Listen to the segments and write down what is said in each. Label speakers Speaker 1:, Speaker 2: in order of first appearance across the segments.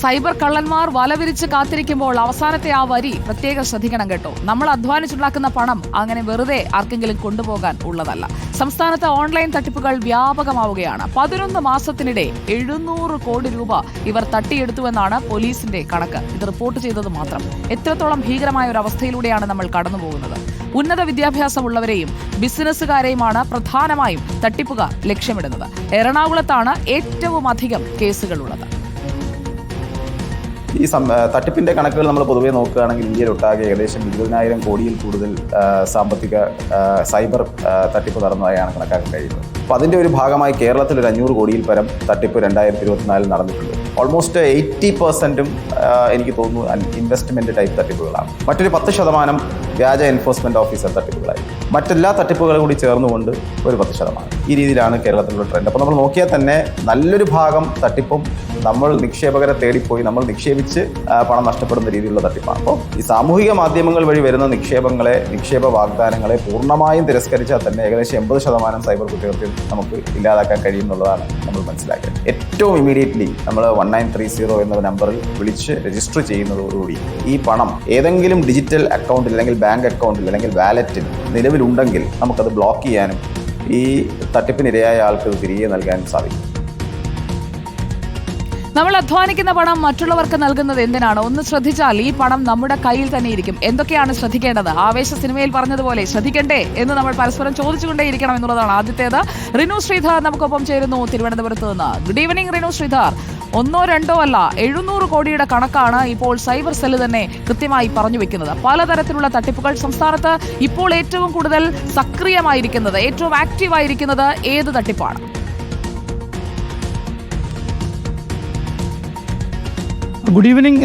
Speaker 1: Cyber കള്ളന്മാർ വലവിരിച്ച് കാത്തിരിക്കുമ്പോൾ അവസാനത്തെ ആ വരി പ്രത്യേകം ശ്രദ്ധിക്കണം കേട്ടോ. നമ്മൾ അധ്വാനിച്ചുണ്ടാക്കുന്ന പണം അങ്ങനെ വെറുതെ ആർക്കെങ്കിലും കൊണ്ടുപോകാൻ ഉള്ളതല്ല. സംസ്ഥാനത്ത് ഓൺലൈൻ തട്ടിപ്പുകൾ വ്യാപകമാവുകയാണ്. 11 മാസത്തിനിടെ 700 കോടി രൂപ ഇവർ തട്ടിയെടുത്തുവെന്നാണ് പോലീസിന്റെ കണക്ക്. ഇത് റിപ്പോർട്ട് ചെയ്തത് മാത്രം. എത്രത്തോളം ഭീകരമായ ഒരു അവസ്ഥയിലൂടെയാണ് നമ്മൾ കടന്നുപോകുന്നത്. ഉന്നത വിദ്യാഭ്യാസമുള്ളവരെയും ബിസിനസ്സുകാരെയുമാണ് പ്രധാനമായും തട്ടിപ്പുകാർ ലക്ഷ്യമിടുന്നത്. എറണാകുളത്താണ് ഏറ്റവും അധികം കേസുകളുള്ളത്.
Speaker 2: ഈ തട്ടിപ്പിന്റെ കണക്കുകൾ നമ്മൾ പൊതുവെ നോക്കുകയാണെങ്കിൽ ഇന്ത്യയിലൊട്ടാകെ ഏകദേശം 20,000 കോടിയിൽ കൂടുതൽ സാമ്പത്തിക സൈബർ തട്ടിപ്പ് നടന്നതായാണ് കണക്കാക്കാൻ കഴിയുന്നത്. അപ്പോൾ അതിൻ്റെ ഒരു ഭാഗമായി കേരളത്തിൽ ഒരു 500 കോടിയിൽ പരം തട്ടിപ്പ് 2024 നടന്നിട്ടുണ്ട്. ഓൾമോസ്റ്റ് 80% എനിക്ക് തോന്നുന്നു ഇൻവെസ്റ്റ്മെന്റ് ടൈപ്പ് തട്ടിപ്പുകളാണ്. മറ്റൊരു 10% വ്യാജ എൻഫോഴ്സ്മെന്റ് ഓഫീസർ തട്ടിപ്പുകളായി. മറ്റെല്ലാ തട്ടിപ്പുകളും കൂടി ചേർന്നുകൊണ്ട് ഒരു 10%. ഈ രീതിയിലാണ് കേരളത്തിലുള്ള ട്രെൻഡ്. അപ്പോൾ നമ്മൾ നോക്കിയാൽ തന്നെ നല്ലൊരു ഭാഗം തട്ടിപ്പും നമ്മൾ നിക്ഷേപകരെ തേടിപ്പോയി നമ്മൾ നിക്ഷേപിച്ച് പണം നഷ്ടപ്പെടുന്ന രീതിയിലുള്ള തട്ടിപ്പാണ്. അപ്പോൾ ഈ സാമൂഹിക മാധ്യമങ്ങൾ വഴി വരുന്ന നിക്ഷേപ വാഗ്ദാനങ്ങളെ പൂർണ്ണമായും തിരസ്കരിച്ചാൽ തന്നെ ഏകദേശം 80% സൈബർ കുറ്റകൃത്യം നമുക്ക് ഇല്ലാതാക്കാൻ കഴിയുമെന്നുള്ളതാണ് നമ്മൾ മനസ്സിലാക്കിയത്. ഏറ്റവും ഇമ്മീഡിയറ്റ്ലി നമ്മൾ 1930 എന്ന നമ്പറിൽ വിളിച്ച് രജിസ്റ്റർ ചെയ്യുന്നതോടുകൂടി ഈ പണം ഏതെങ്കിലും ഡിജിറ്റൽ അക്കൗണ്ടിൽ അല്ലെങ്കിൽ ബാങ്ക് അക്കൗണ്ടിൽ അല്ലെങ്കിൽ വാലറ്റിൽ നിലവിലുണ്ടെങ്കിൽ നമുക്കത് ബ്ലോക്ക് ചെയ്യാനും ഈ തട്ടിപ്പിനിരയായ ആൾക്ക് തിരികെ നൽകാനും സാധിക്കും.
Speaker 1: നമ്മൾ അധ്വാനിക്കുന്ന പണം മറ്റുള്ളവർക്ക് നൽകുന്നത് എന്തിനാണ്? ഒന്ന് ശ്രദ്ധിച്ചാൽ ഈ പണം നമ്മുടെ കയ്യിൽ തന്നെ ഇരിക്കും. എന്തൊക്കെയാണ് ശ്രദ്ധിക്കേണ്ടത്? ആവേശ സിനിമയിൽ പറഞ്ഞതുപോലെ ശ്രദ്ധിക്കണ്ടേ എന്ന് നമ്മൾ പരസ്പരം ചോദിച്ചുകൊണ്ടേയിരിക്കണം എന്നുള്ളതാണ് ആദ്യത്തേത്. റിനു ശ്രീധർ നമുക്കൊപ്പം ചേരുന്നു തിരുവനന്തപുരത്ത് നിന്ന്. Good evening Rinu Sridhar. 1-2 അല്ല 700 കോടിയുടെ കണക്കാണ് ഇപ്പോൾ സൈബർ സെല്ല് തന്നെ കൃത്യമായി പറഞ്ഞു വെക്കുന്നത്. പലതരത്തിലുള്ള തട്ടിപ്പുകൾ സംസ്ഥാനത്ത് ഇപ്പോൾ ഏറ്റവും കൂടുതൽ സക്രിയമായിരിക്കുന്നത്, ഏറ്റവും ആക്റ്റീവായിരിക്കുന്നത് ഏത് തട്ടിപ്പാണ്?
Speaker 3: Good evening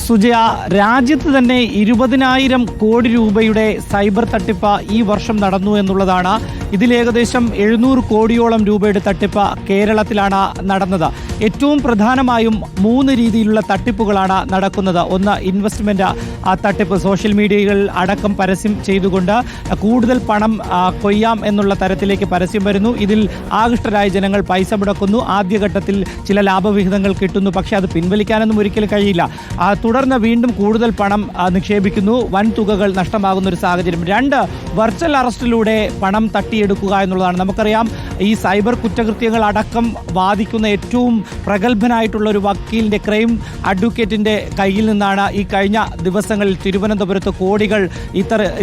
Speaker 3: Sujaya. രാജ്യത്ത് തന്നെ 20,000 കോടി രൂപയുടെ സൈബർ തട്ടിപ്പ് ഈ വർഷം നടന്നു എന്നുള്ളതാണ്. ഇതിലേകദേശം 700 കോടിയോളം രൂപയുടെ തട്ടിപ്പ് കേരളത്തിലാണ് നടന്നത്. ഏറ്റവും പ്രധാനമായും 3 രീതിയിലുള്ള തട്ടിപ്പുകളാണ് നടക്കുന്നത്. ഒന്ന്, ഇൻവെസ്റ്റ്മെന്റ് തട്ടിപ്പ്. സോഷ്യൽ മീഡിയകൾ അടക്കം പരസ്യം ചെയ്തുകൊണ്ട് കൂടുതൽ പണം കൊയ്യാം എന്നുള്ള തരത്തിലേക്ക് പരസ്യം വരുന്നു. ഇതിൽ ആകൃഷ്ടരായ ജനങ്ങൾ പൈസ മുടക്കുന്നു. ആദ്യഘട്ടത്തിൽ ചില ലാഭവിഹിതങ്ങൾ കിട്ടുന്നു. പക്ഷേ അത് പിൻവലിക്കാനൊന്നും ഒരിക്കലും കഴിയില്ല. തുടർന്ന് വീണ്ടും കൂടുതൽ പണം നിക്ഷേപിക്കുന്നു. വൻ തുകകൾ നഷ്ടമാകുന്ന ഒരു സാഹചര്യം. 2, വെർച്വൽ അറസ്റ്റിലൂടെ പണം തട്ടിയെടുക്കുക എന്നുള്ളതാണ്. നമുക്കറിയാം, ഈ സൈബർ കുറ്റകൃത്യങ്ങൾ അടക്കം വാദിക്കുന്ന ഏറ്റവും പ്രഗത്ഭനായിട്ടുള്ള ഒരു വക്കീലിൻ്റെ, ക്രൈം അഡ്വക്കേറ്റിൻ്റെ കയ്യിൽ നിന്നാണ് ഈ കഴിഞ്ഞ ദിവസങ്ങളിൽ തിരുവനന്തപുരത്ത് കോടികൾ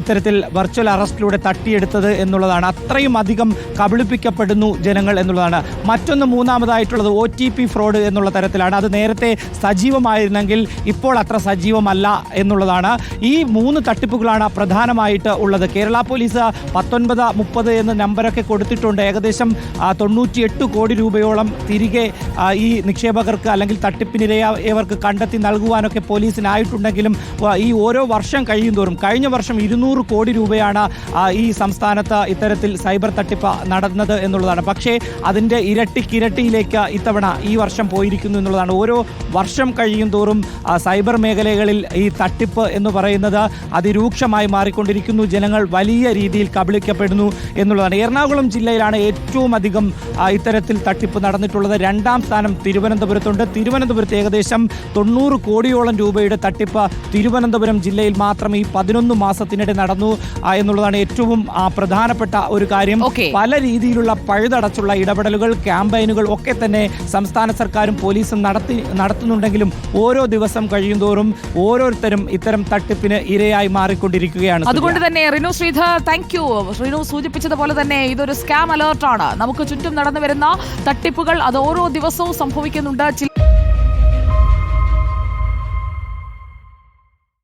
Speaker 3: ഇത്തരത്തിൽ വെർച്വൽ അറസ്റ്റിലൂടെ തട്ടിയെടുത്തത് എന്നുള്ളതാണ്. അത്രയും അധികം കബളിപ്പിക്കപ്പെടുന്നു ജനങ്ങൾ എന്നുള്ളതാണ്. മറ്റൊന്ന്, മൂന്നാമതായിട്ടുള്ളത് OTP ഫ്രോഡ് എന്നുള്ള തരത്തിലാണ്. അത് നേരത്തെ സജീവമായിരുന്നെങ്കിൽ ഇപ്പോൾ അത്ര സജീവമല്ല എന്നുള്ളതാണ്. ഈ 3 തട്ടിപ്പുകളാണ് പ്രധാനമായിട്ട് ഉള്ളത്. കേരള പോലീസ് 19-30 എന്ന നമ്പരൊക്കെ കൊടുത്തിട്ടുണ്ട്. ഏകദേശം 98 കോടി രൂപയോളം തിരികെ ഈ നിക്ഷേപകർക്ക് അല്ലെങ്കിൽ തട്ടിപ്പിനിരയവർക്ക് കണ്ടെത്തി നൽകുവാനൊക്കെ പോലീസിനായിട്ടുണ്ടെങ്കിലും ഈ ഓരോ വർഷം കഴിയുന്തോറും, കഴിഞ്ഞ വർഷം 200 കോടി രൂപയാണ് ഈ സംസ്ഥാനത്ത് ഇത്തരത്തിൽ സൈബർ തട്ടിപ്പ് നടന്നത് എന്നുള്ളതാണ്. പക്ഷേ അതിൻ്റെ ഇരട്ടിക്കിരട്ടിയിലേക്ക് ഇത്തവണ ഈ വർഷം പോയിരിക്കുന്നു എന്നുള്ളതാണ്. ഓരോ വർഷം കഴിയും തോറും സൈബർ മേഖലകളിൽ ഈ തട്ടിപ്പ് എന്ന് പറയുന്നത് അതിരൂക്ഷമായി മാറിക്കൊണ്ടിരിക്കുന്നു. ജനങ്ങൾ വലിയ രീതിയിൽ കബളിക്കപ്പെടുന്നു എന്നുള്ളതാണ്. എറണാകുളം ജില്ലയിലാണ് ഏറ്റവും അധികം ഇത്തരത്തിൽ തട്ടിപ്പ് നടന്നിട്ടുള്ളത്. 2ാം സ്ഥാനം തിരുവനന്തപുരത്തുണ്ട്. തിരുവനന്തപുരത്ത് ഏകദേശം 90 കോടിയോളം രൂപയുടെ തട്ടിപ്പ് തിരുവനന്തപുരം ജില്ലയിൽ മാത്രം ഈ 11 മാസത്തിനിടെ നടന്നു എന്നുള്ളതാണ് ഏറ്റവും പ്രധാനപ്പെട്ട ഒരു കാര്യം. പല രീതിയിലുള്ള പഴുതടച്ചുള്ള ഇടപെടലുകൾ, ക്യാമ്പയിനുകൾ ഒക്കെ തന്നെ സംസ്ഥാന സർക്കാരും പോലീസും നടത്തുന്നുണ്ടെങ്കിലും ഓരോ ദിവസം കഴിയുന്തോറും ഓരോരുത്തരും ഇത്തരം തട്ടിപ്പിന് ഇരയായി മാറിക്കൊണ്ടിരിക്കുകയാണ്.
Speaker 1: അതുകൊണ്ട് തന്നെ റിനു ശ്രീധർ, താങ്ക് യു. റിനു സൂചിപ്പിച്ചതുപോലെ തന്നെ ഇതൊരു സ്കാം അലേർട്ടാണ്. നമുക്ക് ചുറ്റും നടന്നു വരുന്ന തട്ടിപ്പുകൾ അത് ഓരോ ദിവസവും സംഭവിക്കുന്നുണ്ട്. ചില